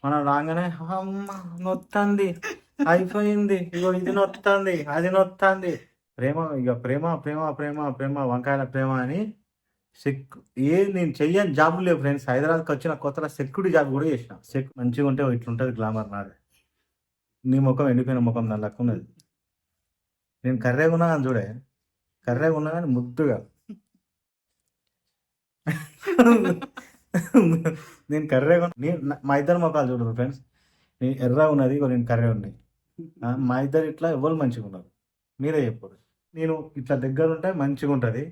మనం రాగానే అమ్మ నొత్తంది, అయిపోయింది, ఇగో ఇది నొత్తంది, అది నొత్తంది. ప్రేమ ఇక ప్రేమ ప్రేమ ప్రేమ ప్రేమ వంకాయల ప్రేమ అని సెక్ నేను చెయ్యని జాబులు లేవు ఫ్రెండ్స్. హైదరాబాద్కి వచ్చిన కొత్తలో సెక్యూరిటీ జాబ్ కూడా చేసిన. మంచిగా ఉంటే ఇట్లుంటుంది గ్లామర్ నాది. నీ ముఖం ఎండిపోయిన ముఖం నా లెక్క ఉన్నది. నేను కర్రేగా ఉన్నా కానీ చూడే, కర్రేగా ఉన్నా కానీ ముద్దుగా. నేను కర్రేగా మా ఇద్దరు ముఖాలు చూడరు ఫ్రెండ్స్. నేను ఎర్రగా ఉన్నది, నేను కర్రే ఉన్నాయి. మా ఇద్దరు ఇట్లా ఎవరు మంచిగా ఉన్నారు మీరే చెప్పరు. నేను ఇట్లా దగ్గర ఉంటే మంచిగా ఉంటుంది.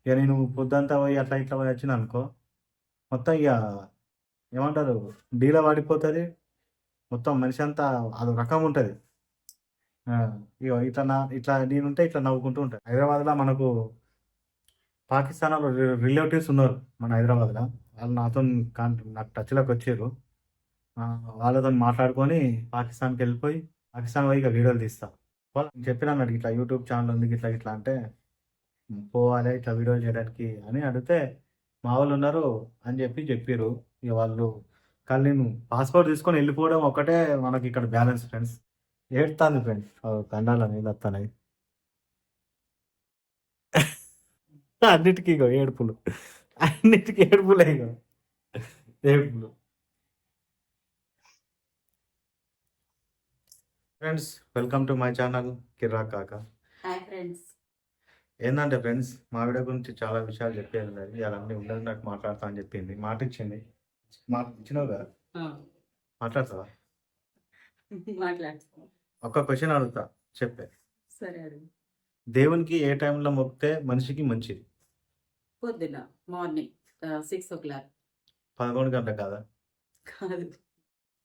ఇక నేను పొద్దంతా పోయి అట్లా ఇట్లా పోయి వచ్చిన అనుకో, మొత్తం ఇక ఏమంటారు డీలా పడిపోతుంది. మొత్తం మనిషి అంతా అది రకం ఉంటుంది. ఇక ఇట్లా నేనుంటే ఇట్లా నవ్వుకుంటూ ఉంటాను. హైదరాబాద్లో మనకు పాకిస్తాన్ రిలేటివ్స్ ఉన్నారు మన హైదరాబాద్లో. వాళ్ళు నాకు టచ్లోకి వచ్చారు. వాళ్ళతో మాట్లాడుకొని పాకిస్తాన్కి వెళ్ళిపోయి పాకిస్తాన్ పోయి ఇక వీడియోలు తీస్తా. చెప్పినా అన్నాడు ఇట్లా యూట్యూబ్ ఛానల్ ఉంది ఇట్లా ఇట్లా అంటే, పోవాలి ఇట్లా వీడియోలు చేయడానికి అని అడిగితే మా వాళ్ళు ఉన్నారు అని చెప్పారు. ఇక వాళ్ళు కానీ నేను పాస్పోర్ట్ తీసుకొని వెళ్ళిపోవడం ఒకటే మనకి ఇక్కడ బ్యాలెన్స్ ఫ్రెండ్స్. ఏడుతాను ఫ్రెండ్స్, కండాల నీళ్ళు వస్తున్నాయి. అన్నిటికీ ఇగో ఏడుపులు, అన్నిటికీ ఏడుపులే ఇగో ఏడుపులు. Friends welcome to my channel కిర్రా కాక. Hi friends. ఏంటంటే ఫ్రెండ్స్ మా వీడియో గురించి చాలా విషయాలు చెప్పేది అది అవన్నీ ఉండదు నాకు మాట్లాడతా అని చెప్పింది. మాట ఇచ్చింది, మాట ఇచ్చినావు కదా, మాట్లాడతావా? మాట్లాడుతా. ఒక్క క్వశ్చన్ అడుగుతా, చెప్పే. సరే అడుగు. దేవునికి ఏ టైంలో మొక్కితే మనిషికి మంచిది? పొద్దున మార్నింగ్ 6 o'clock. 11 గంటలకు కాదా? కాదు,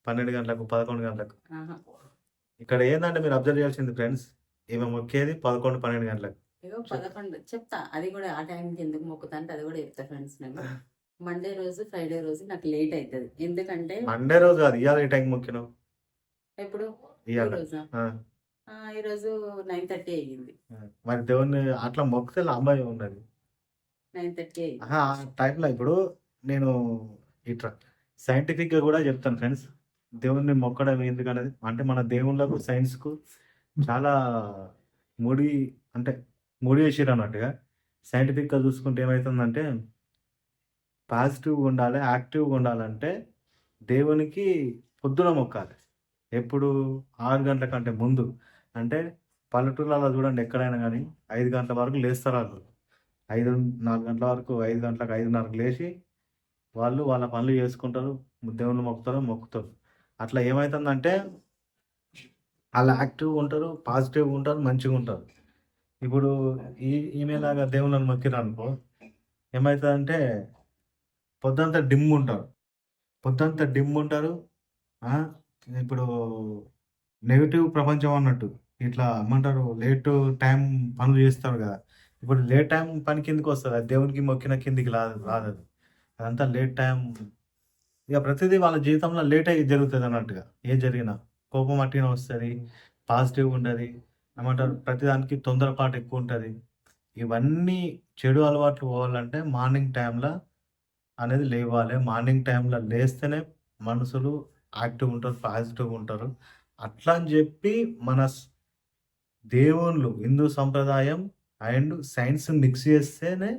12 గంటలకు, 11 గంటలకు. ఇక్కడ ఏంటంటే మీరు అబ్జర్వ్ చేయాల్సింది ఫ్రెండ్స్, ఈమె మొక్కేది 11, 12 గంటలకు. ఇగో 11 చెప్తా. అది కూడా ఆ టైంకి ఎందుకు మొక్కుతా అంటే అది కూడా చెప్తా ఫ్రెండ్స్. నేను మండే రోజు ఫ్రైడే రోజు నాకు లేట్ అవుతుంది. ఎందుకంటే మండే రోజు అది ఇవాళ ఈ టైంకి మొక్కినావు ఎప్పుడు ఇవాళ? ఈరోజు 9:30 అయ్యింది. మరి దేవుణ్ణి అట్లా మొక్కితే లాభం ఉన్నది. 9:30 అయ్యింది. ఆ టైంలో ఇప్పుడు నేను ఇట్లా సైంటిఫిక్గా కూడా చెప్తాను ఫ్రెండ్స్, దేవుణ్ణి మొక్కడం ఎందుకనేది. అంటే మన దేవుళ్ళకు సైన్స్కు చాలా ముడి వేసారు అన్నట్టుగా. సైంటిఫిక్గా చూసుకుంటే ఏమవుతుందంటే, పాజిటివ్గా ఉండాలి, యాక్టివ్గా ఉండాలంటే దేవునికి పొద్దున మొక్కాలి. ఎప్పుడు? 6 గంటల కంటే ముందు. అంటే పల్లెటూళ్ళలో చూడండి ఎక్కడైనా కానీ 5 గంటల వరకు లేస్తారు వాళ్ళు. 4 గంటల వరకు, 5 గంటలకు, 5:30కు లేచి వాళ్ళు వాళ్ళ పనులు చేసుకుంటారు, దేవుళ్ళు మొక్కుతారు. అట్లా ఏమవుతుందంటే వాళ్ళు యాక్టివ్గా ఉంటారు, పాజిటివ్గా ఉంటారు, మంచిగా ఉంటారు. ఇప్పుడు ఈమెలాగా దేవుళ్ళని మొక్కిరు అనుకో, ఏమవుతుందంటే పొద్దంతా డిమ్ ఉంటారు. ఇప్పుడు నెగిటివ్ ప్రపంచం అన్నట్టు ఇట్లా ఏమంటారు, లేట్ టైం పనులు చేస్తారు కదా. ఇప్పుడు లేట్ టైం పని కిందకి వస్తుంది, అది దేవునికి మొక్కిన కిందికి రాదు. అదంతా లేట్ టైం. ఇక ప్రతిదీ వాళ్ళ జీవితంలో లేట్ అయ్యి జరుగుతుంది అన్నట్టుగా. ఏం జరిగినా కోపం అట్టిన వస్తుంది, పాజిటివ్గా ఉండదు. ఏమంటారు, ప్రతిదానికి తొందరపాటు ఎక్కువ ఉంటుంది. ఇవన్నీ చెడు అలవాట్లు పోవాలంటే మార్నింగ్ టైంలో అనేది లేవాలి. మార్నింగ్ టైంలో లేస్తేనే మనుషులు యాక్టివ్ ఉంటారు, పాజిటివ్గా ఉంటారు. అట్లా అని చెప్పి మన దేవుళ్ళు హిందూ సంప్రదాయం అండ్ సైన్స్ మిక్స్ చేస్తేనే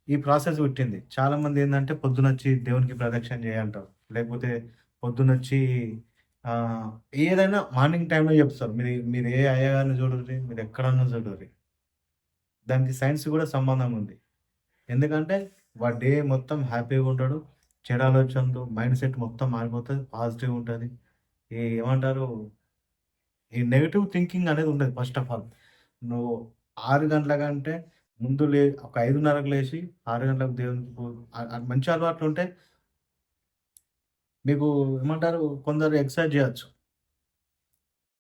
ఈ ప్రాసెస్ పుట్టింది. చాలామంది ఏంటంటే పొద్దునొచ్చి దేవునికి ప్రదక్షిణ చేయంటారు, లేకపోతే పొద్దునొచ్చి ఏదైనా మార్నింగ్ టైంలో చెప్తారు. మీరు ఏ అయ్యగారిని చూడరు, మీరు ఎక్కడన్నా చూడరు. దానికి సైన్స్ కూడా సంబంధం ఉంది. ఎందుకంటే వాడు డే మొత్తం హ్యాపీగా ఉంటాడు, చెడు ఆలోచనలు, మైండ్ సెట్ మొత్తం మారిపోతుంది, పాజిటివ్ ఉంటుంది. ఏమంటారు, ఈ నెగిటివ్ థింకింగ్ అనేది ఉండదు. ఫస్ట్ ఆఫ్ ఆల్ నువ్వు 6 గంటల కంటే ముందు ఒక 5:30కు లేచి 6 గంటలకు దేవునికి మంచి అలవాట్లు ఉంటే మీకు ఏమంటారు, కొందరు ఎక్సర్సైజ్ చేయొచ్చు.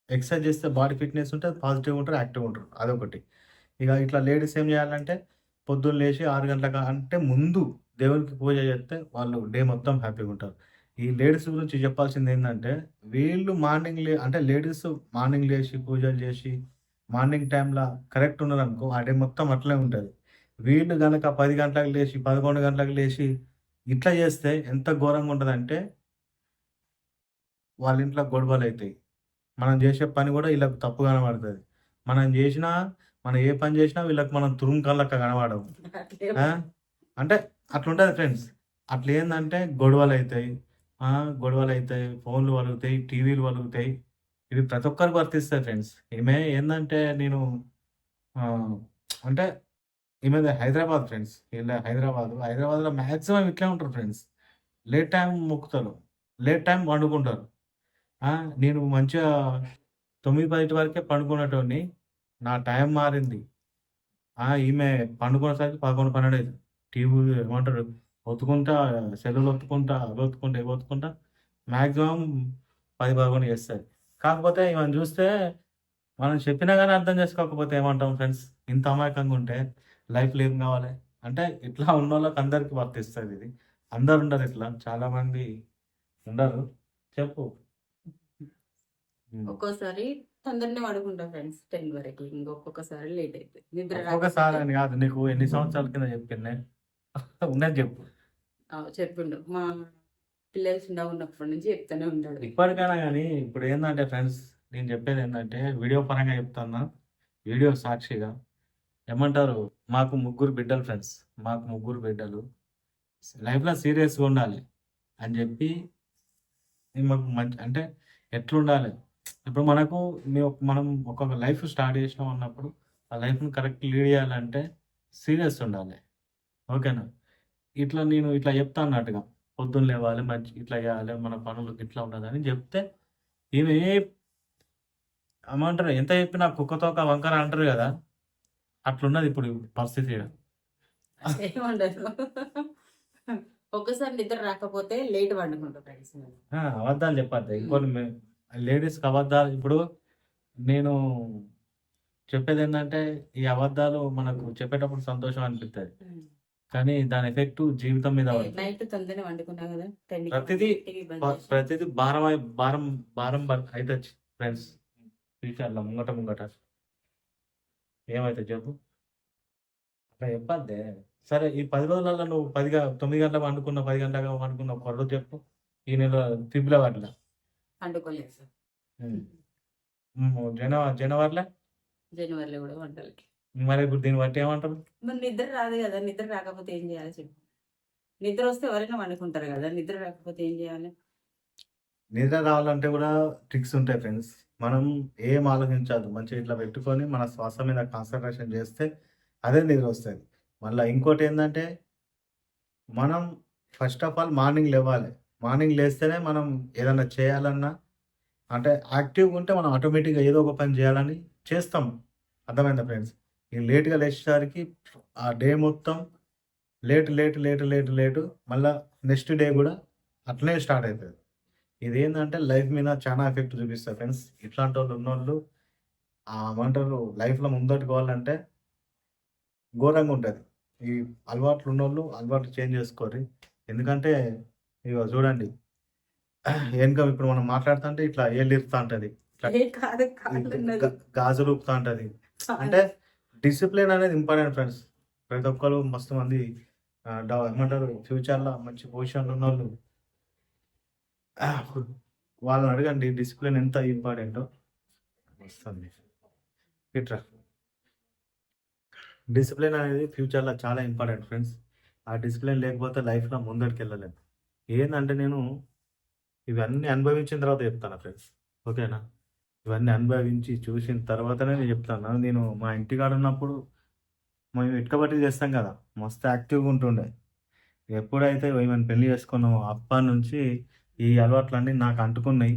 ఎక్సర్సైజ్ చేస్తే బాడీ ఫిట్నెస్ ఉంటుంది, పాజిటివ్గా ఉంటారు, యాక్టివ్గా ఉంటారు. అదొకటి. ఇక ఇట్లా లేడీస్ ఏం చేయాలంటే పొద్దున్న లేచి 6 గంటల అంటే ముందు దేవునికి పూజ చేస్తే వాళ్ళు డే మొత్తం హ్యాపీగా ఉంటారు. ఈ లేడీస్ గురించి చెప్పాల్సింది ఏంటంటే, వీళ్ళు అంటే లేడీస్ మార్నింగ్ లేచి పూజలు చేసి మార్నింగ్ టైంలో కరెక్ట్ ఉన్నారనుకో, ఆ డే మొత్తం అట్లే ఉంటుంది. వీళ్ళు కనుక 10 గంటలకు లేచి 11 గంటలకు లేచి ఇట్లా చేస్తే ఎంత ఘోరంగా ఉంటుందంటే, వాళ్ళ ఇంట్లో గొడవలు అవుతాయి. మనం చేసే పని కూడా వీళ్ళకి తప్పు కనబడుతుంది. మనం చేసినా మనం ఏ పని చేసినా వీళ్ళకి మనం తురుముకల్లక్క కనబడవు. అట్లే ఆ? అంటే అట్లుంటుంది ఫ్రెండ్స్. అట్లా ఏంటంటే గొడవలు అవుతాయి, గొడవలు అవుతాయి, ఫోన్లు వలుగుతాయి, టీవీలు వలుగుతాయి. ఇవి ప్రతి ఒక్కరికి వర్తిస్తాయి ఫ్రెండ్స్. ఈమె ఏంటంటే నేను ఆ, అంటే ఈమెది హైదరాబాద్ ఫ్రెండ్స్. వీళ్ళ హైదరాబాద్లో మ్యాక్సిమం ఇట్లే ఉంటారు ఫ్రెండ్స్. లేట్ టైం మొక్కుతారు, లేట్ టైం పండుకుంటారు. నేను మంచిగా 9, 10 వరకే పండుకునేటోడిని. నా టైం మారింది. ఈమె పండుకునేసరికి 11, 12 అయిద్ది. టీవీ ఏమంటారు ఒత్తుకుంటా, సెల్లులు ఒత్తుకుంటా, అవి ఒత్తుకుంటా, ఇవి ఒత్తుకుంటా మాక్సిమం 10, 11 చేస్తది. కాకపోతే ఈమెను చూస్తే మనం చెప్పినా గాని అర్థం చేసుకోకపోతే ఏమంటాం ఫ్రెండ్స్? ఇంత అమాయకంగా ఉంటే లైఫ్‌లో ఏం కావాలి? అంటే ఇట్లా ఉన్నోళ్ళకి అందరికి వర్తిస్తది ఇది. అందరు ఉండరు ఇట్లా. చాలా మంది ఉండరు. చెప్పు. హ్మ్. ఒక్కోసారి తొందరనే పడుకుంటా ఫ్రెండ్స్ 10 వరకి. ఇంకొక్కొక్కసారి లేట్ అయితది. నిద్ర ఒక్కొక్కసారి రాకపోతే అని కాదు. నీకు ఎన్ని సంవత్సరాల కింద చెప్పిందే? ఉన్నది చెప్పు. చెప్పిండు. మా పిల్లలు చిన్నగున్నప్పటి నుంచి చెప్తూనే ఉంటాడు. ఇప్పటికైనా గానీ ఇప్పుడు ఏందంటే ఫ్రెండ్స్, నేను చెప్పేది ఏందంటే వీడియో పరంగా చెప్తున్నా. వీడియో సాక్షిగా. ఏమంటారు? మాకు ముగ్గురు బిడ్డలు ఫ్రెండ్స్. మాకు ముగ్గురు బిడ్డలు. లైఫ్‌లో సీరియస్‌గా ఉండాలి అని చెప్పి మాకు మంచి అంటే ఎట్లుండాలి? ఇప్పుడు మనకు మనం ఒక లైఫ్ స్టార్ట్ చేసినాం అన్నప్పుడు ఆ లైఫ్‌ని కరెక్ట్ లీడ్ చేయాలంటే సీరియస్ ఉండాలి. ఓకేనా? నేను ఇట్లా చెప్తా అన్నట్టుగా. పొద్దున్న లేవాలి, మంచి ఇట్లా చేయాలి, మన పనులు ఇట్లా ఉండాలని చెప్తే ఈమె ఏమంటారు? ఎంత చెప్పినా కుక్కతోక వంకర అంటారు కదా! అట్లున్నది ఇప్పుడు పరిస్థితి ఈడ. ఏముండదు. ఒక్కసారి నిద్ర రాకపోతే లేట్ పండుకుంటా ఫ్రెండ్స్ నేను. అబద్ధాలు చెప్పొద్దు. ఇంకోటి లేడీస్‌కి అబద్ధాలు ఇప్పుడు నేను చెప్పేదేందంటే, ఈ అబద్ధాలు మనకు చెప్పేటప్పుడు సంతోషం అనిపిత్తది. కానీ దాని ఎఫెక్ట్ జీవితం మీద పడుతది. నైట్ తొందరనే పండుకున్నా కదా 10కి ప్రతిదీ బంద్ చేసి. ప్రతిదీ భారం అయితది ఫ్రెండ్స్. ఫ్యూచర్‌లో ముంగట. ఏమైతది చెప్పు? అట్లా చెప్పొద్దే. సరే ఈ 10 రోజులలో నువ్వు 9 గంటలకు పండుకున్నావు, 10 గంటలకు పండుకున్నావు ఒక్కరోజు చెప్పు. ఈ నెల ఫిబ్రవరిలో. పండుకోలేదు సార్. హ్మ్. జనవరిలో జనవరిలో కూడా వంటలు. మరి ఇప్పుడు దీన్ని బట్టి ఏమంటారు? మరి నిద్ర రాదు కదా, నిద్ర రాకపోతే ఏం చేయాలి చెప్పు? నిద్ర వస్తే ఎవరైనా పండుకుంటారు కదా, నిద్ర రాకపోతే ఏం చేయాలి? నిద్ర రావాలంటే కూడా ట్రిక్స్ ఉంటాయి ఫ్రెండ్స్. మనం ఏం ఆలోచించద్దు. మంచిగా ఇట్లా పెట్టుకొని మన శ్వాస మీద కాన్సంట్రేషన్ చేస్తే అదే నిద్ర వస్తది. మళ్ళా ఇంకోటి ఏందంటే మనం ఫస్ట్ ఆఫ్ ఆల్ మార్నింగ్ లేవాలి. మార్నింగ్ లేస్తేనే మనం ఏదన్నా చేయాలన్నా అంటే యాక్టివ్‌గా ఉంటే మనం ఆటోమేటిక్‌గా ఏదో ఒక పని చేయాలని చేస్తాం. అర్థమైందా ఫ్రెండ్స్? ఈ లేట్‌గా లేచేసరికి ఆ డే మొత్తం లేటు మళ్ళా నెక్స్ట్ డే గూడా అట్లనే స్టార్ట్ అయితది. ఇదేందంటే లైఫ్ మీద చానా ఎఫెక్ట్ చూపిస్తది ఫ్రెండ్స్. ఇట్లాంటోళ్ళు ఉన్నోళ్ళు ఏమంటారు లైఫ్‌లో ముందటికి పోవాలంటే ఘోరంగా ఉంటది. ఈ అలవాట్లు ఉన్నోళ్ళు అలవాట్లు చేంజ్ చేసుకోర్రి. ఎందుకంటే ఇగో చూడండి వెనక ఇప్పుడు మనం మాట్లాడుతుంటే ఇట్లా ఏళ్ళు ఇరుతా ఉంటది. ఇట్లా ఏ కాదు కాళ్ళున్నది. గాజులు ఊపుతా ఉంటది. అంటే డిసిప్లిన్ అనేది ఇంపార్టెంట్ ఫ్రెండ్స్. ప్రతి ఒక్కరు మస్తు మంది ఏమంటారు ఫ్యూచర్‌లో మంచి పొజిషన్‌లో ఉన్నోళ్ళు వాళ్ళని అడగండి డిసిప్లిన్ ఎంత ఇంపార్టెంటో. వస్తుంది. ఇట్రా. డిసిప్లిన్ అనేది ఫ్యూచర్‌లో చాలా ఇంపార్టెంట్ ఫ్రెండ్స్. ఆ డిసిప్లిన్ లేకపోతే లైఫ్‌లో ముందటికెళ్ళలేం. ఏందంటే నేను ఇవన్నీ అనుభవించిన తర్వాత చెప్తాను ఫ్రెండ్స్. ఓకేనా? ఇవన్నీ అనుభవించి చూసిన తర్వాతనే నేను చెప్తాను. నేను మా ఇంటికాడ ఉన్నప్పుడు మేము ఇటుక బట్టీలు చేస్తాం కదా! మస్తు యాక్టివ్‌గా ఉంటుండే. ఎప్పుడైతే ఈమెను పెళ్లి చేసుకున్నామో అప్పటినుంచి ఈ అలవాట్లన్నీ నాకు అంటుకున్నాయి.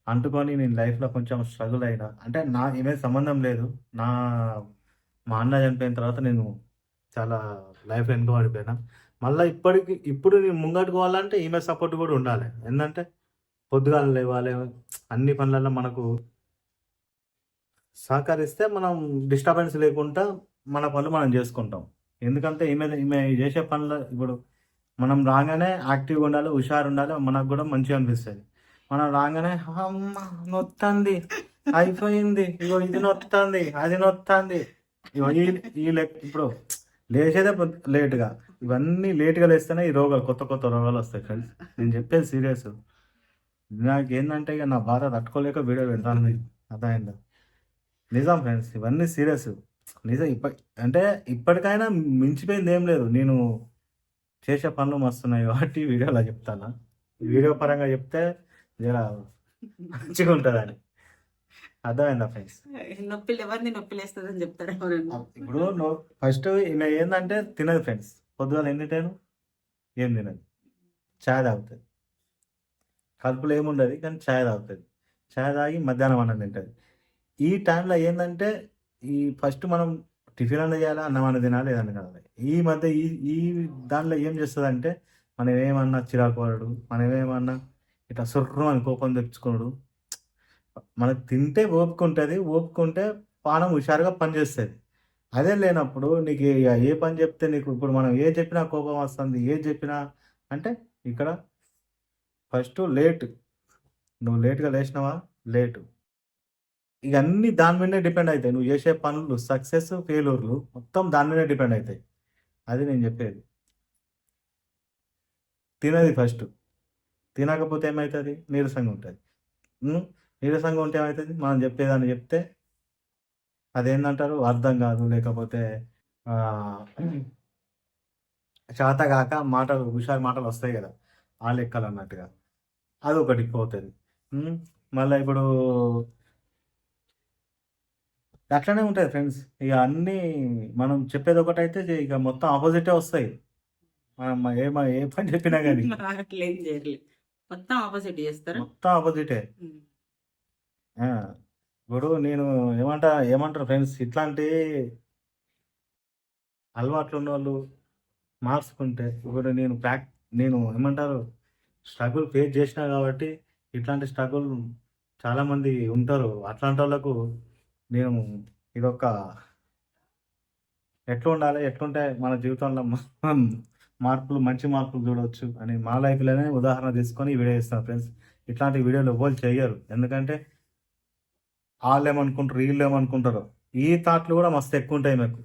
అంటుకొని నేను లైఫ్‌లో కొంచెం స్ట్రగుల్ అయినా. అంటే ఈమె సంబంధం లేదు. మా అన్న చనిపోయిన తర్వాత నేను చాలా లైఫ్‌లో వెనకబడిపోయినా. మళ్ళా ఇప్పుడు నేను ముంగటికి పోవాలంటే ఈమె సపోర్ట్ కూడా ఉండాలి. ఏందంటే పొద్దుగాల లేవాలి. అన్ని పనులలో మనకు సహకరిస్తే మనం డిస్టర్బెన్స్ లేకుండా మన పనులు మనం చేసుకుంటాం. ఎందుకంటే ఈమె చేసే పనులు ఇప్పుడు మనం రాగానే యాక్టివ్‌గా ఉండాలి, హుషారుండాలి. మనకు కూడా మంచిగా అనిపిస్తది. మనం రాగానే అమ్మ నొత్తంది, అయిపోయింది, ఇగో ఇది నొత్తంది, అది నొత్తంది. ఇగో ఇప్పుడు లేచేదే లేట్‌గా. ఇవన్నీ లేట్‌గా లేస్తేనే ఈ రోగాలు కొత్త రోగాలు వస్తాయి ఫ్రెండ్స్. నేను చెప్పేది సీరియస్. నాకేందంటే ఇక నా బాధ తట్టుకోలేక వీడియో పెడతాను మీకు. అర్థమైందా? నిజం ఫ్రెండ్స్, ఇవన్నీ సీరియస్. నిజం అంటే ఇప్పటికైనా మించిపోయింది ఏం లేదు. నేను చేసే పనులు మస్తున్నాయి కాబట్టి వీడియోలో చెప్తాను. వీడియో పరంగా చెప్తే జర మంచిగా ఉంటుందని. అర్థమైందా ఫ్రెండ్స్? నొప్పిలు ఎవరిని నొప్పిలేస్తుందని చెప్తారు ఎవరన్నా. ఇప్పుడు ఫస్ట్ ఈమె ఏంటంటే తినదు ఫ్రెండ్స్. పొద్దుగాల ఎన్ని టైం ఏం తినదు, చాయ్ తాగుతుంది. కడుపులో ఏముండదు కానీ చాయ్ తాగుతుంది. చాయ్ తాగి మధ్యాహ్నం అన్నం తింటుంది. ఈ టైంలో ఏంటంటే ఈ ఫస్ట్ మనం టిఫిన్ అన్న చేయాలి, అన్నం అన్న తినాలి, ఏదన్నా కావాలి. ఈ మధ్య ఈ ఈ దాంట్లో ఏం చేస్తుంది అంటే మనం ఏమన్నా చిరాకు పడడు, మనం ఏమన్నా ఇట్లా సుర్రం అని కోపం తెచ్చుకోడు. మనకు తింటే ఓపిక ఉంటుంది, ఓపిక ఉంటే పానం హుషారుగా పనిచేస్తుంది. అదే లేనప్పుడు నీకు ఏ పని చెప్తే నీకు ఇప్పుడు మనం ఏ చెప్పినా కోపం వస్తుంది, ఏ చెప్పినా అంటే ఇక్కడ ఫస్ట్ లేట్. నువ్వు లేట్గా లేచినావా, లేటు. ఇక అన్నీ దాని మీదనే డిపెండ్ అవుతాయి. నువ్వు చేసే పనులు సక్సెస్ ఫెయిల్యూర్లు మొత్తం దాని మీదే డిపెండ్ అవుతాయి. అది నేను చెప్పేది. తినది ఫస్ట్. తినకపోతే ఏమవుతుంది, నీరసంగా ఉంటుంది. నీరసంగా ఉంటే ఏమవుతుంది, మనం చెప్పేదాన్ని చెప్తే అదేంటంటారు అర్థం కాదు, లేకపోతే చేతగాక మాటలు హుషారు మాటలు వస్తాయి కదా, ఆ లెక్కలు అన్నట్టుగా అదొకటి పోతుంది. మళ్ళీ ఇప్పుడు అట్లనే ఉంటుంది ఫ్రెండ్స్. ఇక అన్నీ మనం చెప్పేది ఒకటైతే ఇక మొత్తం ఆపోజిటే వస్తాయి. మనం ఏ పని చెప్పినా కానీ అట్లా ఏం చేయట్లేదు, మొత్తం ఆపోజిట్ చేస్తారా? మొత్తం ఆపోజిటే. ఇప్పుడు నేను ఏమంటారు ఫ్రెండ్స్, ఇట్లాంటి అలవాట్లు ఉన్న వాళ్ళు మార్చుకుంటే ఇప్పుడు నేను ఏమంటారు స్ట్రగుల్ ఫేస్ చేసినా కాబట్టి ఇట్లాంటి స్ట్రగుల్ చాలామంది ఉంటారు. అట్లాంటి వాళ్ళకు నేను ఇదొక ఎట్లా ఉండాలి, ఎట్లుంటే మన జీవితంలో మంచి మార్పులు చూడవచ్చు అని మా లైఫ్లోనే ఉదాహరణ తీసుకొని ఈ వీడియో ఇస్తాను ఫ్రెండ్స్. ఇట్లాంటి వీడియోలు ఎవ్వరు చేయరు, ఎందుకంటే వాళ్ళు ఏమనుకుంటారు, వీళ్ళు ఏమనుకుంటారు, ఈ థాట్లు కూడా మస్తు ఎక్కువ ఉంటాయి మీకు.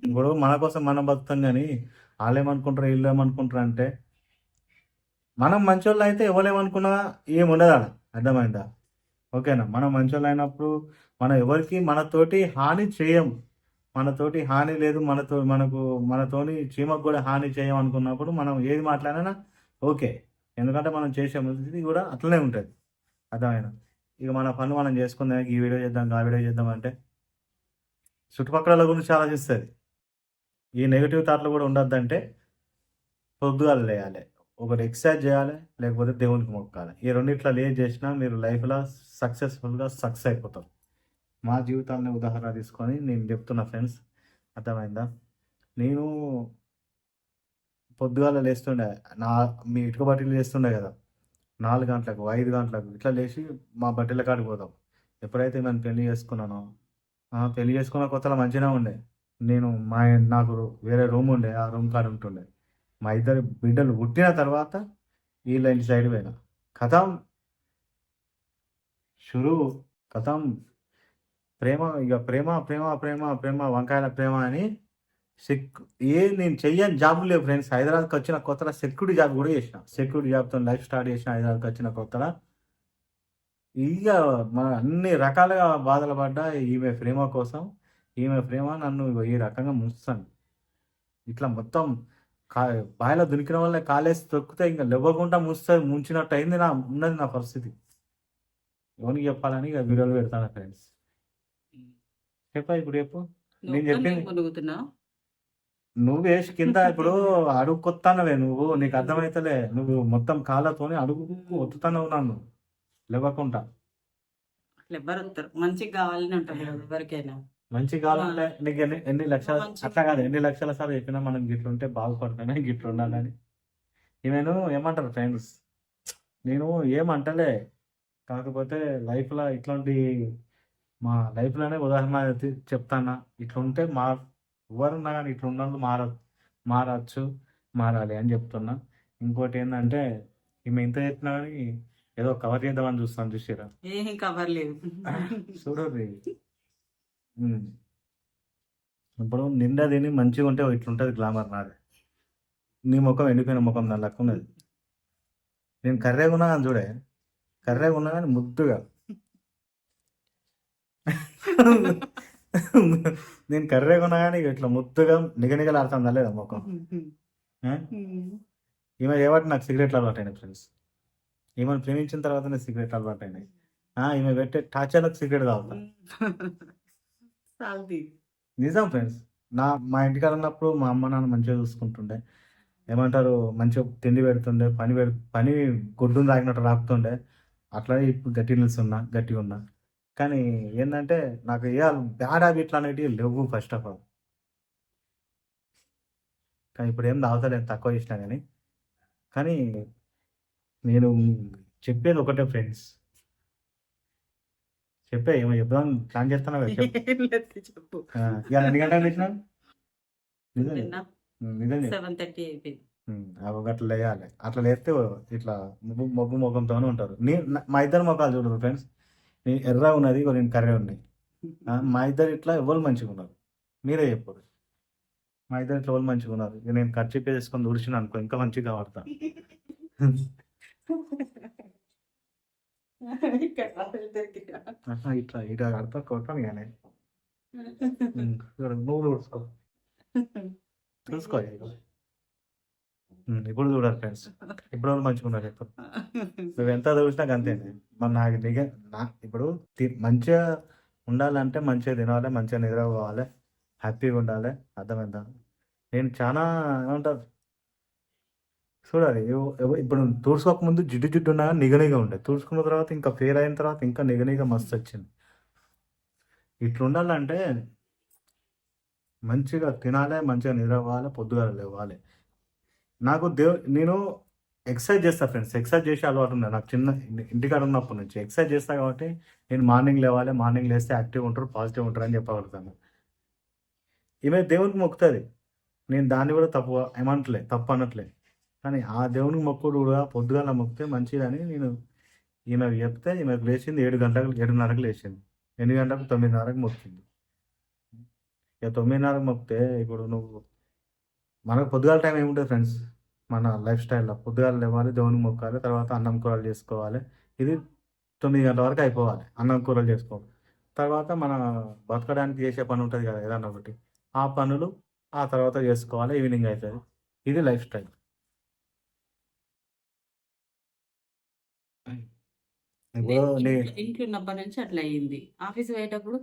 ఇప్పుడు మన కోసం మనం బతుకుతాం కానీ వాళ్ళు ఏమనుకుంటారు, వీళ్ళు ఏమనుకుంటారు అంటే మనం మంచోళ్ళు అయితే ఎవరేమనుకున్నా ఏముండదు అలా. అర్థమైందా? ఓకేనా? మనం మంచోళ్ళు అయినప్పుడు మనం ఎవరికి మనతోటి హాని చేయం, మనతోటి హాని లేదు, మనతోని చీమకు కూడా హాని చేయం అనుకున్నప్పుడు మనం ఏది మాట్లాడినా ఓకే. ఎందుకంటే మనం చేసే ఇది కూడా అట్లనే ఉంటుంది. అర్థమైనా? ఇక మన పని మనం చేసుకుందాం, ఈ వీడియో చేద్దాం, ఆ వీడియో చేద్దాం అంటే చుట్టుపక్కల గురించి ఆలోచిస్తుంది. ఈ నెగిటివ్ థాట్లు కూడా ఉండొద్దంటే పొద్దుగాల లేయాలి, ఒకటి ఎక్సర్సైజ్ చేయాలి, లేకపోతే దేవునికి మొక్కాలి. ఈ రెండిట్లో ఏం చేసినా మీరు లైఫ్లో సక్సెస్ఫుల్గా సక్సెస్ అయిపోతారు. మా జీవితాన్ని ఉదాహరణ తీసుకొని నేను చెప్తున్నా ఫ్రెండ్స్. అర్థమైందా? నేను పొద్దుగాల లేస్తుండే, మీ ఇటుక బట్టలు చేస్తుండే కదా, 4 గంటలకు 5 గంటలకు ఇట్లా లేచి మా బట్టల కాడికి పోతాం. ఎప్పుడైతే నేను పెళ్లి చేసుకున్నానో, పెళ్లి చేసుకున్న కొత్తలో మంచిగా ఉండే. నాకు వేరే రూమ్ ఉండే, ఆ రూమ్ కాడ ఉంటుండే. మా ఇద్దరు బిడ్డలు పుట్టిన తర్వాత వీళ్ళ ఇంటి సైడ్ పోయినా, కథం షురు, కథం ప్రేమ. ఇక ప్రేమ ప్రేమ ప్రేమ ప్రేమ వంకాయల ప్రేమ అని నేను చెయ్యని జాబ్ లేవు ఫ్రెండ్స్. హైదరాబాద్కి వచ్చిన కొత్తలో సెక్యూరిటీ జాబ్ కూడా చేసిన, సెక్యూరిటీ జాబ్తో లైఫ్ స్టార్ట్ చేసిన హైదరాబాద్కి వచ్చిన కొత్తలో. ఇక మన అన్ని రకాలుగా బాధలు పడ్డా ఈమె ప్రేమ కోసం. ఈమె ప్రేమ నన్ను ఈ రకంగా ముంచుతాను. ఇట్లా మొత్తం బాయిలో దునికిన వల్ల కాలేసి తొక్కితే ఇంకా లేవకుండా ముంచినట్టు అయింది ఉన్నది నా పరిస్థితి. ఎవరికి చెప్పాలని ఇక వీడియోలు పెడతాను ఫ్రెండ్స్. ఇప్పుడు చెప్పు, నేను చెప్పింది నువ్వు వేసి కింద ఇప్పుడు అడుగు కొత్తానవే నువ్వు, నీకు అర్థమైతలే. నువ్వు మొత్తం కాళ్ళతోని అడుగు ఒత్తుతానవు నన్ను లేవకుండా. మంచిగా కావాలని ఉంటుంది ఎవరికైనా. మంచిగా కావాలంటే నీకు ఎన్ని లక్షలు, అట్లా కాదు, ఎన్ని లక్షల సార్లు చెప్పినా మనం గిట్లుంటే బాగుపడతానే, గిట్లు ఉండాలని. నేను ఏమంటారు ఫ్రెండ్స్, నేను ఏమంటలే, కాకపోతే లైఫ్లో ఇట్లాంటి మా లైఫ్లోనే ఉదాహరణ చెప్తానా. ఇట్లుంటే ఎవరున్నా కానీ ఇట్లా ఉన్నది మారచ్చు, మారాలి అని చెప్తున్నా. ఇంకోటి ఏంటంటే ఈమె ఇంత చెప్పినా కానీ ఏదో కవర్ చేద్దామని చూస్తాను, చూసారా? ఏం కవర్ లేదు చూడండి. ఇప్పుడు నిండా తిని మంచిగా ఉంటే ఇట్లుంటుంది గ్లామర్ నాది. నీ ముఖం ఎండిపోయిన ముఖం నా లెక్క ఉన్నది. నేను కర్రేగా ఉన్నా కానీ చూడే, కర్రెగా ఉన్నా కానీ ముద్దుగా. నేను కర్రెగా ఉన్నా కానీ ఇట్లా ముద్దుగా నిగనిగలాడుతుందా లేదా మొఖం. ఆ? ఈమె ఏవాటి నాకు సిగరెట్లు అలవాటైనాయి ఫ్రెండ్స్. ఈమెను ప్రేమించిన తర్వాతనే సిగరెట్లు అలవాటైనాయి. ఈమె పెట్టే టార్చర్లకు సిగరెట్ తాగుతా. నిజం ఫ్రెండ్స్. మా ఇంటికాడ ఉన్నప్పుడు మా అమ్మ నాన్న మంచిగా చూసుకుంటుండే, ఏమంటారు మంచిగా తిండి పెడుతుండే, పని గొడ్డును తాగినట్టు రాకుతుండే. అట్లానే ఇప్పుడు గట్టిగా ఉన్నా. కానీ ఏంటంటే నాకు బ్యాడ్ హ్యాబిట్లు అనేటివి లేవు ఫస్ట్ ఆఫ్ ఆల్. కానీ ఇప్పుడు ఏం తాగుతలేదు, తక్కువ చేసినా కానీ నేను చెప్పేది ఒకటే ఫ్రెండ్స్. ఏమో చెప్దాం ప్లాన్ చేస్తాను కదా. చెప్పు. ఇవాళ ఎన్ని గంటలకు లేచినావు? నిజం నిజం చెప్పు. 7:30 అయిపోయింది. అట్లా లేయాలి. అట్లా లేస్తే ఇట్లా మొగ్గు ముఖంతోనే ఉంటారు. మా ఇద్దరు ముఖాలు చూడరు ఫ్రెండ్స్. నేను ఎర్ర ఉన్నది, నేను కర్రె ఉన్నాయి. మా ఇద్దరు ఇట్లా ఎవరు మంచిగా ఉన్నారు మీరే చెప్పరు. మా ఇద్దరు ఇట్లా ఎవరు మంచిగా ఉన్నారు. నేను ఖర్చు చేసుకొని దుడిచిన అనుకో ఇంకా మంచిగా వాడతా. ఇట్లా ఇట్లా కడతా కొట్టాను కానీ నువ్వు చూసుకో చూసుకో. ఇప్పుడు చూడాలి ఫ్రెండ్స్. ఇప్పుడు మంచిగా ఉన్నారు చెప్పు. నువ్వు ఎంత చూసినా అంతే. మరి ఇప్పుడు మంచిగా ఉండాలంటే మంచిగా తినాలి, మంచిగా నిద్రపోవాలి, హ్యాపీగా ఉండాలి. అర్థమైందా? నేను చాలా ఏమంటారు చూడాలి. ఇప్పుడు తుడుచుకోక ముందు జిడ్డు ఉన్నా నిగనిగా ఉండే, తుడుచుకున్న తర్వాత ఇంకా ఫేర్ అయిన తర్వాత ఇంకా నిగనిగా మస్తు వచ్చింది. ఇట్లా ఉండాలంటే మంచిగా తినాలి, మంచిగా నిద్రపోవాలి, పొద్దుగాల లేవాలి. నాకు నేను ఎక్సర్సైజ్ చేస్తా ఫ్రెండ్స్. ఎక్సర్సైజ్ చేసే అలవాటు ఉంది నాకు. ఇంటికాడ ఉన్నప్పటి నుంచి ఎక్సర్సైజ్ చేస్తా కాబట్టి నేను మార్నింగ్ లేవాలి. మార్నింగ్ లేస్తే యాక్టివ్ ఉంటారు, పాజిటివ్ ఉంటారు అని చెప్పగలుగుతాను. ఈమె దేవునికి మొక్కుతుంది. నేను దాన్ని కూడా తప్పు అనట్లే. కానీ ఆ దేవునికి మొక్కుడు కూడా పొద్దుగాల మొక్కితే మంచిదని నేను ఈమెకు చెప్తే ఈమెకు లేచింది 7:30కు లేచింది. 8 గంటలకు 9:30కు మొక్కింది. ఇక 9:30కు మొక్కితే ఇప్పుడు మనకు పొద్దుగాల టైం ఏముంటుంది ఫ్రెండ్స్? మన లైఫ్ స్టైల్లో పొద్దుగాల లేవాలి, దేవునికి మొక్కాలి, తర్వాత అన్నం కూరలు చేసుకోవాలి. ఇది 9 గంటల వరకు అయిపోవాలి. అన్నం కూరలు చేసుకోవాలి. తర్వాత మన బతకడానికి చేసే పని ఉంటుంది కదా ఏదన్నా ఒకటి, ఆ పనులు ఆ తర్వాత చేసుకోవాలి. ఈవినింగ్ అవుతుంది. ఇది లైఫ్ స్టైల్. ఇంట్లో ఉన్నప్పటి నుంచి అట్లా అయ్యింది. ఆఫీస్ పోయేటప్పుడు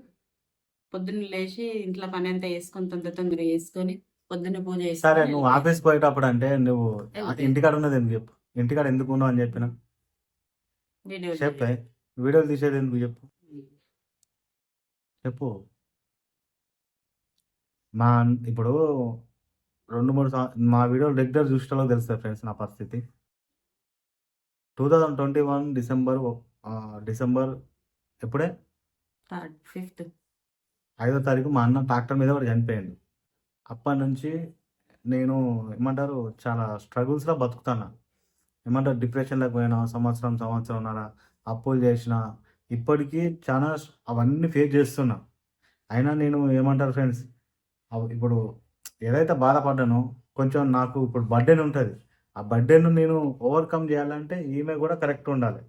పొద్దున్న లేచి ఇంట్లో పని అంతా వేసుకొని తొందర వేసుకొని పొద్దున్న పూజ చేసి సరే నువ్వు ఆఫీస్ పోయేటప్పుడు అంటే నువ్వు ఇంటికాడ ఉన్నది ఎందుకు చెప్పు? ఇంటికాడ ఎందుకు ఉన్నావు అని చెప్పిన చెప్పే. వీడియోలు తీసేది ఎందుకు చెప్పు. ఇప్పుడు 2-3 మా వీడియోలు రెగ్యులర్ చూసేలో తెలుస్తుంది ఫ్రెండ్స్ నా పరిస్థితి. 2021 డిసెంబర్ ఎప్పుడే 5వ తారీఖు మా అన్న ట్రాక్టర్ మీద వాడు చనిపోయాడు. అప్పటి నుంచి నేను ఏమంటారు చాలా స్ట్రగుల్స్లో బతుకుతాను. ఏమంటారు డిప్రెషన్లోకి పోయినా, సంవత్సరంన్నర అప్పులు చేసిన, ఇప్పటికీ చాలా అవన్నీ ఫేస్ చేస్తున్నా. అయినా నేను ఏమంటారు ఫ్రెండ్స్, ఇప్పుడు ఏదైతే బాధపడ్డానో కొంచెం నాకు ఇప్పుడు బర్డెన్ ఉంటుంది. ఆ బర్డెన్ నేను ఓవర్కమ్ చేయాలంటే ఈమె కూడా కరెక్ట్ ఉండాలి.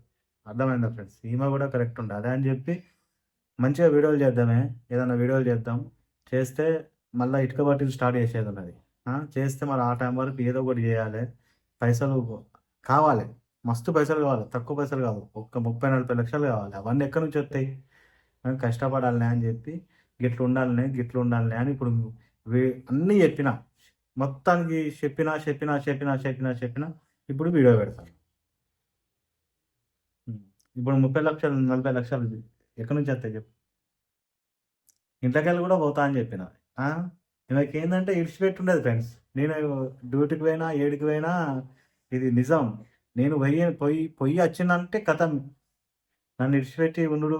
అర్థమైందా ఫ్రెండ్స్? ఈమె కూడా కరెక్ట్ ఉండాలి అని చెప్పి మంచిగా వీడియోలు చేద్దామే, ఏదైనా వీడియోలు చేస్తే మళ్ళీ ఇటుక బట్టీలు స్టార్ట్ చేసేది ఉన్నది. చేస్తే మరి ఆ టైం వరకు ఏదో ఒకటి చేయాలి. పైసలు కావాలి, మస్తు పైసలు కావాలి, తక్కువ పైసలు కాదు, 30-40 లక్షలు కావాలి. అవన్నీ ఎక్కడి నుంచి వస్తాయి? కష్టపడాలి అని చెప్పి గిట్లు ఉండాలి అని ఇప్పుడు అన్నీ చెప్పిన, మొత్తానికి చెప్పిన ఇప్పుడు వీడియో పెడతాను. ఇప్పుడు 30 లక్షలు 40 లక్షలు ఎక్కడి నుంచి వస్తాయి చెప్పు? ఇంట్లోకెళ్ళి కూడా పోతా అని చెప్పిన. ఈమెకి ఏంటంటే ఇడిచిపెట్టి ఉండదు ఫ్రెండ్స్. నేను డ్యూటీకి పోయినా, ఏడికి పోయినా ఇది నిజం. నేను పొయ్యి వచ్చిందంటే కథ నన్ను ఇడిచిపెట్టి ఉండు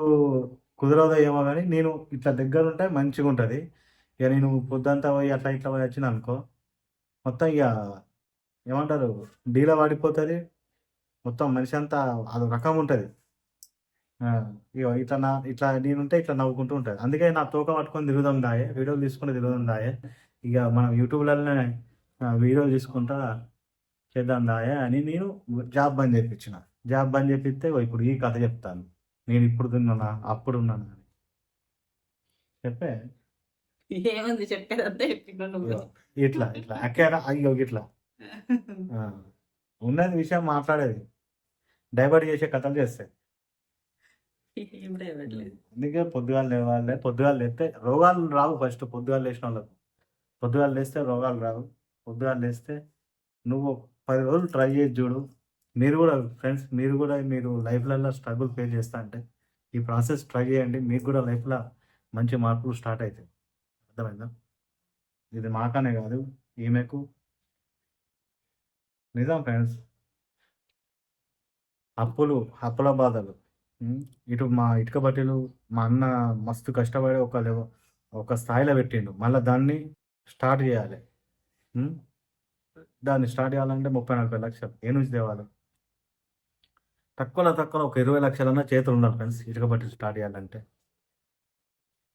కుదరదో ఏమో కానీ నేను ఇట్లా దగ్గర ఉంటే మంచిగా ఉంటుంది. ఇక నేను పొద్దంతా పోయి అట్లా ఇట్లా పోయి వచ్చిన అనుకో మొత్తం ఇక ఏమంటారు డీలా పడిపోతుంది. మొత్తం మనిషి అంతా అది రకం ఉంటుంది. ఇక ఇట్లా నేనుంటే ఇట్లా నవ్వుకుంటూ ఉంటుంది. అందుకే నా తోక పట్టుకొని తిరుగుదాం దాయే, వీడియోలు తీసుకుని తిరుగుదాం దాయే, ఇక మనం యూట్యూబ్లలోనే వీడియోలు తీసుకుంటా చేద్దాం దాయే అని నేను జాబ్ బంద్ చేయించిన. జాబ్ బంద్ చేపిస్తే ఇప్పుడు ఈ కథ చెప్తాను. నేను ఇప్పుడు తిన్నానా అప్పుడు ఉన్నానా అని చెప్పే. ఏముంది చెప్పేదంతా చెప్పిండు నువ్వు. ఇగో ఇట్లా ఇట్లా అక్కారా అయ్యో ఇట్లా ఆ, ఉన్నది విషయం మాట్లాడేది డైవర్ట్ చేసే కథలు చేస్తాయి. ఏం రావట్లేదు. అందుకే పొద్దుగాలు లేవాలి. పొద్దుగాలు లేస్తే రోగాలు రావు. ఫస్ట్ పొద్దుగాలు లేచిన వాళ్ళకు పొద్దుగాలు లేస్తే రోగాలు రావు. పొద్దుగాలు లేస్తే నువ్వు 10 రోజులు ట్రై చేసి చూడు. మీరు కూడా ఫ్రెండ్స్, మీరు కూడా మీరు లైఫ్లలో స్ట్రగుల్ ఫేస్ చేస్తా అంటే ఈ ప్రాసెస్ ట్రై చేయండి. మీకు కూడా లైఫ్లో మంచి మార్పులు స్టార్ట్ అవుతాయి. అర్థమైందా? ఇది మాకనే కాదు, ఈమెకు నిజం ఫ్రెండ్స్. అప్పుల బాధలు. ఇటు మా ఇటుక బట్టీలు మా అన్న మస్తు కష్టపడి ఒక స్థాయిలో పెట్టిండు. మళ్ళీ దాన్ని స్టార్ట్ చేయాలి. ఉమ్, దాన్ని స్టార్ట్ చేయాలంటే 30-40 లక్షలు ఏ నుంచి తేవాలి? తక్కువలో తక్కువ ఒక 20 లక్షలన్నా చేతులు ఉండాలి ఫ్రెండ్స్, ఇటుక బట్టీలు స్టార్ట్ చేయాలంటే.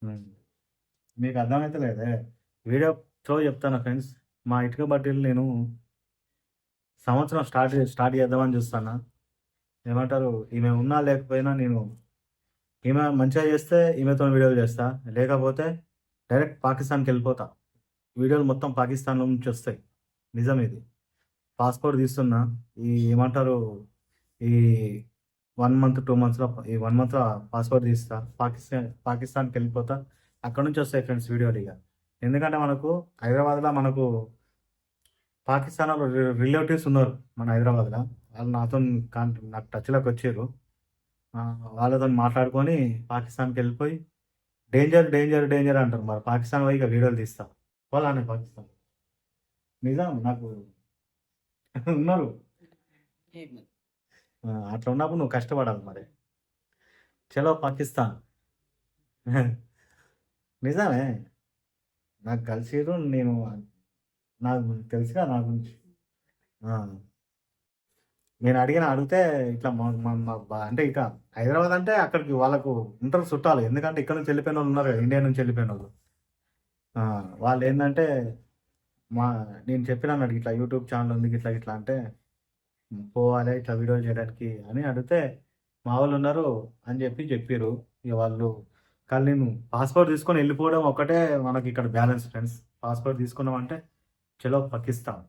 ఉమ్, మీకు అర్థమైతే లేదే. వీడియో త్రో చెప్తాను ఫ్రెండ్స్. మా ఇటుక బట్టీలు నేను సంవత్సరం స్టార్ట్ చేద్దామని చూస్తాను. ఏమంటారు, ఈమె ఉన్నా లేకపోయినా నేను ఈమె మంచిగా చేస్తే ఈమెతో వీడియోలు చేస్తా, లేకపోతే డైరెక్ట్ పాకిస్తాన్కి వెళ్ళిపోతా. వీడియోలు మొత్తం పాకిస్తాన్లో నుంచి వస్తాయి. నిజం ఇది. పాస్పోర్ట్ తీస్తున్నా. ఈ ఏమంటారు, ఈ 1 మంత్ 2 మంత్స్లో ఈ 1 మంత్లో పాస్పోర్ట్ తీస్తా. పాకిస్తాన్కి వెళ్ళిపోతా. అక్కడ నుంచి వస్తాయి ఫ్రెండ్స్ వీడియోలు ఇక. ఎందుకంటే మనకు హైదరాబాద్లో మనకు పాకిస్తాన్లో రిలేటివ్స్ ఉన్నారు మన హైదరాబాద్లో. వాళ్ళు నాకు టచ్లోకి వచ్చారు. వాళ్ళతో మాట్లాడుకొని పాకిస్తాన్కి వెళ్ళిపోయి డేంజర్ డేంజర్ డేంజర్ అంటారు. మరి పాకిస్తాన్ పోయి ఇక వీడియోలు తీస్తా. పోలానే పాకిస్తాన్. నిజం నాకు ఉన్నారు. ఏమో. అట్లా ఉన్నప్పుడు నువ్వు కష్టపడాలి మరి. చలో పాకిస్తాన్. నిజమే, నాకు కలిసిరు. నాకు తెలుసుగా నా గురించి. నేను అడిగితే ఇట్లా అంటే ఇక హైదరాబాద్ అంటే అక్కడికి వాళ్ళకు ఉంటారు చుట్టాలు. ఎందుకంటే ఇక్కడ నుంచి వెళ్ళిపోయిన వాళ్ళు ఉన్నారు కదా, ఇండియా నుంచి వెళ్ళిపోయిన వాళ్ళు. వాళ్ళు ఏంటంటే నేను చెప్పినా అన్నాడు, ఇట్లా యూట్యూబ్ ఛానల్ ఉంది ఇట్లా ఇట్లా అంటే పోవాలి ఇట్లా వీడియో చేయడానికి అని అడిగితే మా వాళ్ళు ఉన్నారు అని చెప్పారు. ఇక వాళ్ళు కానీ నేను పాస్పోర్ట్ తీసుకొని వెళ్ళిపోవడం ఒకటే మనకి ఇక్కడ బ్యాలెన్స్ ఫ్రెండ్స్. పాస్పోర్ట్ తీసుకున్నామంటే చలో పాకిస్తాన్.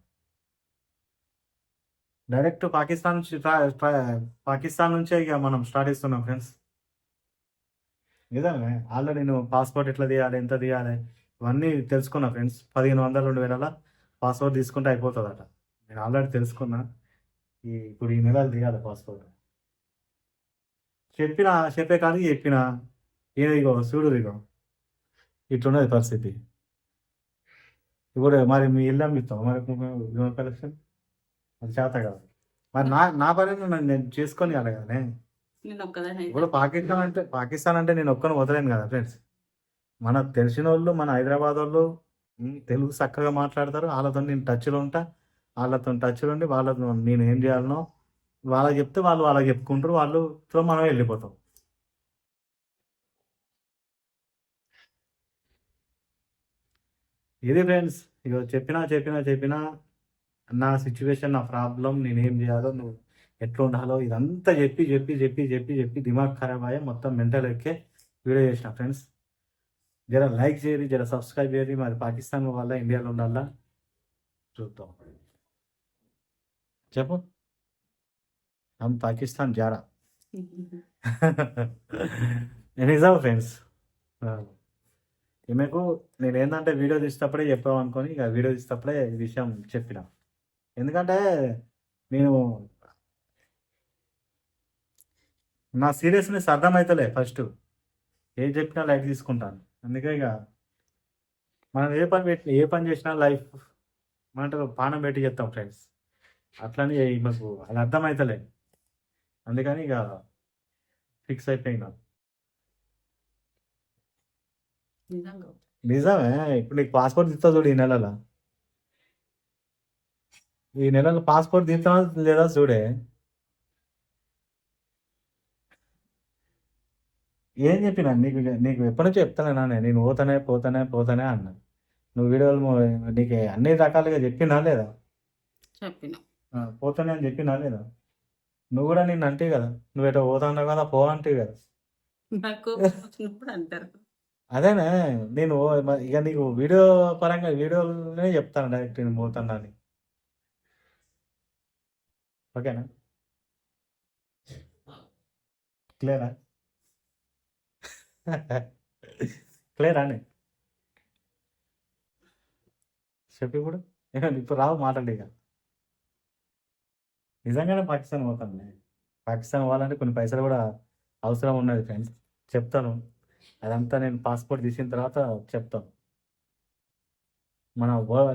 డైరెక్ట్ పాకిస్తాన్ నుంచే ఇక మనం స్టార్ట్ చేస్తున్నాం ఫ్రెండ్స్. నిజమే, ఆల్రెడీ నేను పాస్పోర్ట్ ఎట్లా తీయాలి, ఎంత తీయాలి ఇవన్నీ తెలుసుకున్నా ఫ్రెండ్స్. 1500-2000 పాస్పోర్ట్ తీసుకుంటే అయిపోతుందట. నేను ఆల్రెడీ తెలుసుకున్నా. ఇప్పుడు ఈ నెల తీయాలి పాస్పోర్ట్. చెప్పే కానీ చెప్పిన ఇగో చూడు, ఇగో ఇట్లున్నది పరిస్థితి. ఇప్పుడు మరి మీ ఇల్లు అమ్మిస్తాం మరి కలెక్షన్ అది చేత కాదు. మరి నా పని నేను చేసుకొని అలాగనే. ఇప్పుడు పాకిస్తాన్ అంటే నేను ఒక్కని వదలేను కదా ఫ్రెండ్స్. మనకు తెలిసిన వాళ్ళు మన హైదరాబాద్ వాళ్ళు తెలుగు చక్కగా మాట్లాడతారు. వాళ్ళతో నేను టచ్లో ఉంటా. వాళ్ళతో టచ్లో ఉండి వాళ్ళతో నేను ఏం చేయాలనో వాళ్ళకి చెప్తే వాళ్ళకి చెప్పుకుంటారు. వాళ్ళతో మనం వెళ్ళిపోతాం. ఇది ఫ్రెండ్స్. ఇక చెప్పినా నా సిచ్యువేషన్, నా ప్రాబ్లం, నేనేం చేయాలో, నువ్వు ఎట్లా ఉండాలో ఇదంతా చెప్పి దిమాగ్ ఖరాబ్ అయ్యే మొత్తం మెంటల్ ఎక్కే వీడియో చేసిన ఫ్రెండ్స్. జర లైక్ చేయరి, జర సబ్స్క్రైబ్ చేయరి. మరి పాకిస్తాన్ వల్ల ఇండియాలో ఉండాలా చూద్దాం. చెప్పు, हम पाकिस्तान जा रहा. నిజం ఫ్రెండ్స్. ఈమెకు నేను ఏంటంటే వీడియో తీసేటప్పుడే చెప్పాం అనుకొని ఇక వీడియో తీసేటప్పుడే ఈ విషయం చెప్పిన. ఎందుకంటే నేను నా సీరియస్నెస్ అర్థమవుతలే. ఫస్ట్ ఏం చెప్పినా లైట్ తీసుకుంటాను. అందుకే ఇక మనం ఏ పని చేసినా లైఫ్ మనకు పానం పెట్టి చెప్తాం ఫ్రెండ్స్. అట్లని మాకు అది అర్థమవుతలే. అందుకని ఇక ఫిక్స్ అయిపోయినా. నిజమే. ఇప్పుడు నీకు పాస్పోర్ట్ తీస్తా చూడు. ఈ నెలలో పాస్పోర్ట్ తీస్తా లేదా చూడే. ఏం చెప్పినా నీకు ఎప్పటి నుంచో చెప్తానేనా, నేను పోతానే అన్నా. నువ్వు వీడియోలు నీకు అన్ని రకాలుగా చెప్పినా లేదా? చెప్పిన పోతానే అని చెప్పినా లేదా? నువ్వు కూడా నిన్ను అంటే కదా, నువ్వు ఎటో పోతున్నావు కదా, పో అంటే కదా. నాకు వచ్చినప్పుడు అంటారు. అదేనే నేను ఇక నీకు వీడియో పరంగా వీడియోలోనే చెప్తాను డైరెక్ట్ నేను పోతాను అని. ఓకేనా? క్లియరా? క్లియరా అండి? చెప్పి ఇప్పుడు ఇప్పుడు రావు మాట్లాడి ఇక. నిజంగానే పాకిస్తాన్ పోతాను. పాకిస్తాన్ పోవాలంటే కొన్ని పైసలు కూడా అవసరం ఉన్నది ఫ్రెండ్స్. చెప్తాను అదంతా, నేను పాస్పోర్ట్ తీసిన తర్వాత చెప్తాను. మన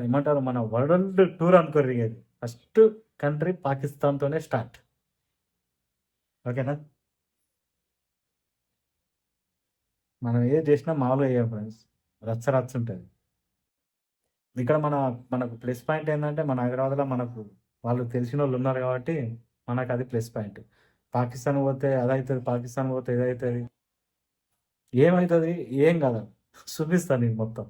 ఏమంటారు, మన వరల్డ్ టూర్ అనుకోరు ఇది. ఫస్ట్ కంట్రీ పాకిస్తాన్తోనే స్టార్ట్. ఓకేనా? మనం ఏది చేసినా మామూలుగా చేయం ఫ్రెండ్స్, రచ్చ రచ్చ ఉంటుంది. ఇక్కడ మనకు ప్లస్ పాయింట్ ఏంటంటే, మన హైదరాబాద్లో మనకు వాళ్ళు తెలిసిన వాళ్ళు ఉన్నారు కాబట్టి మనకు అది ప్లస్ పాయింట్. పాకిస్తాన్ పోతే అదవుతుంది, పాకిస్తాన్ పోతే ఇదవుతుంది, ఏమవుతుంది ఏం కాదు, చూపిస్తాను నీకు మొత్తం.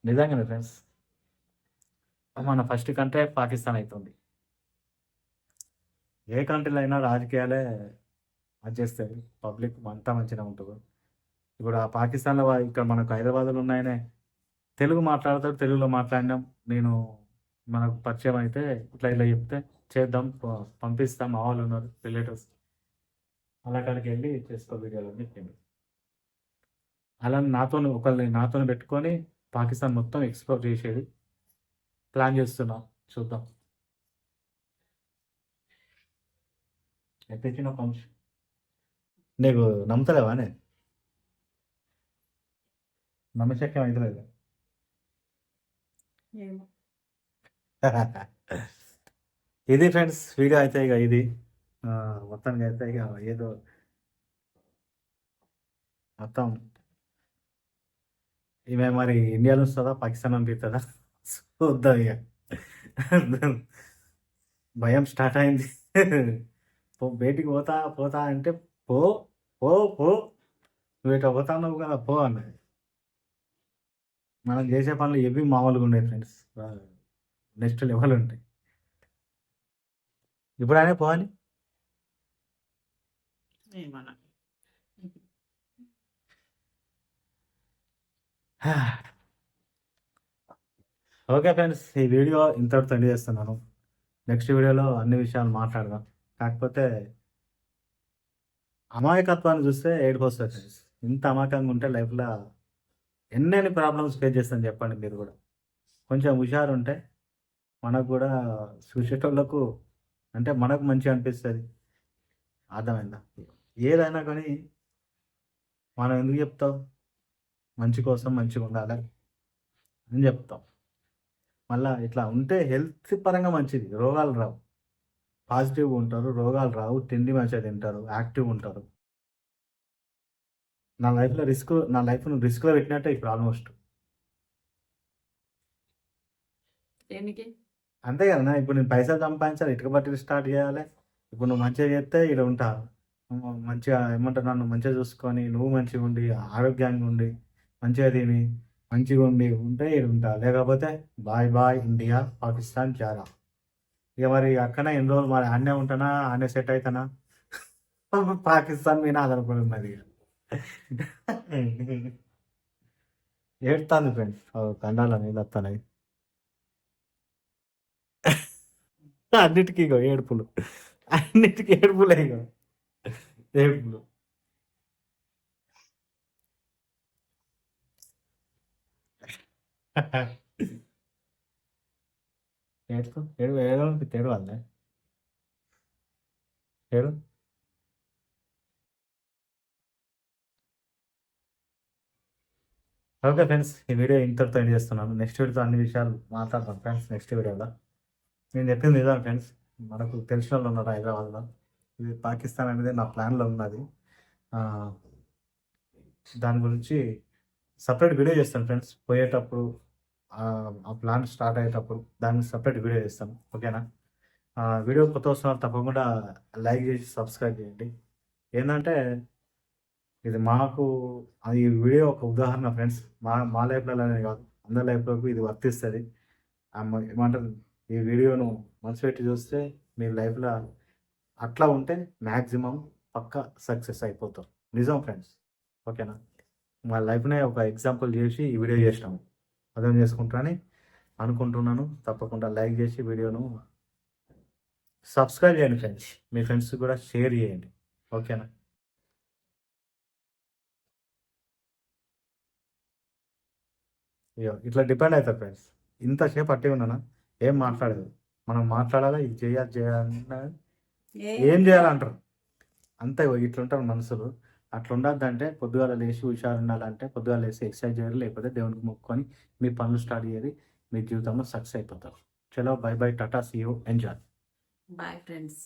నిజంగానే ఫ్రెండ్స్, మన ఫస్ట్ కంట్రీ పాకిస్తాన్ అవుతుంది. ఏ కంట్రీలో అయినా రాజకీయాలే అది చేస్తాయి, పబ్లిక్ అంతా మంచిగా ఉంటుంది. ఇప్పుడు ఆ పాకిస్తాన్లో ఇక్కడ మనకు హైదరాబాద్లో ఉన్నాయనే తెలుగు మాట్లాడతాడు, తెలుగులో మాట్లాడినాం, నేను మనకు పరిచయం అయితే ఇట్లా ఇలా చెప్తే చేద్దాం, పంపిస్తాం, మా వాళ్ళు ఉన్నారు రిలేటివ్స్, అలా కాడికి వెళ్ళి చేసుకో వీడియోలు అని చెప్పింది. అలా నాతో పెట్టుకొని పాకిస్తాన్ మొత్తం ఎక్స్ప్లోర్ చేసేది ప్లాన్ చేస్తున్నాం, చూద్దాం. ఎత్తిచ్చిన ఫంక్షన్ నీకు నమ్ముతలేవా? నమ్మశక్యం అయితే లేదు. ఏమో. ఇది ఫ్రెండ్స్ వీడియో అయితే ఇక ఇది మొత్తానికి అయితే ఇక ఏదో మొత్తం ఈమె మరి ఇండియాలో వస్తుందా పాకిస్తాన్ అనిపిస్తుందా చూద్దాం ఇక. భయం స్టార్ట్ అయింది. బయటికి పోతా పోతా అంటే పో పో పో, నువ్వు ఇట్లా పోతాన్నావు కదా పో అన్నది. మనం చేసే పనులు ఏవి మామూలుగా ఉన్నాయి ఫ్రెండ్స్, నెక్స్ట్ లెవెల్ ఉంటాయి. ఇప్పుడు ఆయన పోవాలి. ఏమన్నా. ఓకే ఫ్రెండ్స్, ఈ వీడియో ఇంతటితో ఎండ్ చేస్తున్నాను. నెక్స్ట్ వీడియోలో అన్ని విషయాలు మాట్లాడదాం. కాకపోతే అమాయకత్వాన్ని చూస్తే ఏడుపు వస్తుంది ఫ్రెండ్స్. ఇంత అమాయకంగా ఉంటే లైఫ్లో ఎన్నెన్ని ప్రాబ్లమ్స్ ఫేస్ చేస్తాను చెప్పండి మీరు కూడా. కొంచెం హుషారు ఉంటే మనకు కూడా చూసేటోళ్ళకు అంటే మనకు మంచిగా అనిపిస్తుంది. అర్థమైందా? ఏదైనా కానీ మనం ఎందుకు చెప్తాం, మంచి కోసం మంచిగా ఉండాలి అని చెప్తాం. మళ్ళీ ఇట్లా ఉంటే హెల్త్ పరంగా మంచిది, రోగాలు రావు, పాజిటివ్గా ఉంటారు, రోగాలు రావు, తిండి మంచిగా తింటారు, యాక్టివ్ ఉంటారు. నా లైఫ్ను రిస్క్లో పెట్టినట్టే ఇప్పుడు ఆల్మోస్ట్. దేనికి? అంతే కదా, ఇప్పుడు నేను పైసలు సంపాదించాలి, ఇటుక బట్టి స్టార్ట్ చేయాలి. ఇప్పుడు నువ్వు మంచిగా చేస్తే ఇక్కడ ఉంటా, మంచిగా ఏమంటారు, నన్ను మంచిగా చూసుకొని నువ్వు మంచిగా ఉండి ఆరోగ్యంగా ఉండి మంచిగా తిని మంచిగా ఉంటే ఇక్కడ ఉంటా. లేకపోతే బాయ్ బాయ్ ఇండియా, పాకిస్తాన్ చాలా. ఇక మరి అక్కనే ఎన్ని రోజులు మరి ఆడనే ఉంటానా, ఆడనే సెట్ అవుతానా, పాకిస్తాన్ మీద ఆధారపడి ఉన్నది. ఏడుతాను ఫ్రెండ్స్, కండాల నీళ్ళు వస్తున్నాయి. అన్నిటికీ ఇగో ఏడుపులు, అన్నిటికీ ఏడుపులే ఇగో ఏడుపులు. ఏడుపు ఏడు ఏడు ఏడు వాళ్ళే ఏడు. ఓకే ఫ్రెండ్స్, ఈ వీడియో ఇంతటితో ఎండ్ చేస్తున్నాను. నెక్స్ట్ వీడియోతో అన్ని విషయాలు మాట్లాడతాను ఫ్రెండ్స్. నెక్స్ట్ వీడియోలో నేను చెప్పింది నిజం ఫ్రెండ్స్, మనకు తెలిసిన వాళ్ళు ఉన్నారు హైదరాబాద్లో. ఇది పాకిస్తాన్ అనేది నా ప్లాన్లో ఉన్నది. దాని గురించి సపరేట్ వీడియో చేస్తాను ఫ్రెండ్స్. పోయేటప్పుడు ఆ ప్లాన్ స్టార్ట్ అయ్యేటప్పుడు దానికి సపరేట్ వీడియో చేస్తాను. ఓకేనా? వీడియో కొత్త వస్తున్నారు, తప్పకుండా లైక్ చేసి సబ్స్క్రైబ్ చేయండి. ఏంటంటే ఇది మాకు ఈ వీడియో ఒక ఉదాహరణ ఫ్రెండ్స్, మా లైఫ్లో కాదు, అందరి లైఫ్లోకి ఇది వర్తిస్తుంది. ఏమంటారు, ఈ వీడియోను మనసు పెట్టి చూస్తే మీ లైఫ్లో అట్లా ఉంటే మ్యాక్సిమం పక్కా సక్సెస్ అయిపోతారు. నిజం ఫ్రెండ్స్, ఓకేనా? మా లైఫ్నే ఒక ఎగ్జాంపుల్ చేసి ఈ వీడియో చేసినాము, అర్థం చేసుకుంటారని అనుకుంటున్నాను. తప్పకుండా లైక్ చేసి వీడియోను సబ్స్క్రైబ్ చేయండి ఫ్రెండ్స్, మీ ఫ్రెండ్స్ కూడా షేర్ చేయండి, ఓకేనా? ఇగో ఇట్లా డిపెండ్ అవుతారు ఫ్రెండ్స్. ఇంతసేపు అట్టే ఉన్నానా, ఏం మాట్లాడదు. మనం మాట్లాడాలా, ఇది చేయాలన్నా ఏం చేయాలంటారు అంతే. ఇట్లుంటారు మనుషులు. అట్లా ఉండద్దంటే పొద్దుగాల లేచి హుషారు ఉండాలంటే పొద్దుగాల లేచి ఎక్సర్సైజ్ చేయాలి, లేకపోతే దేవునికి మొక్కుకొని మీ పనులు స్టార్ట్ చేయాలి. మీ జీవితంలో సక్సెస్ అయిపోతారు. చలో bye bye, tata, see you, enjoy. Bye friends.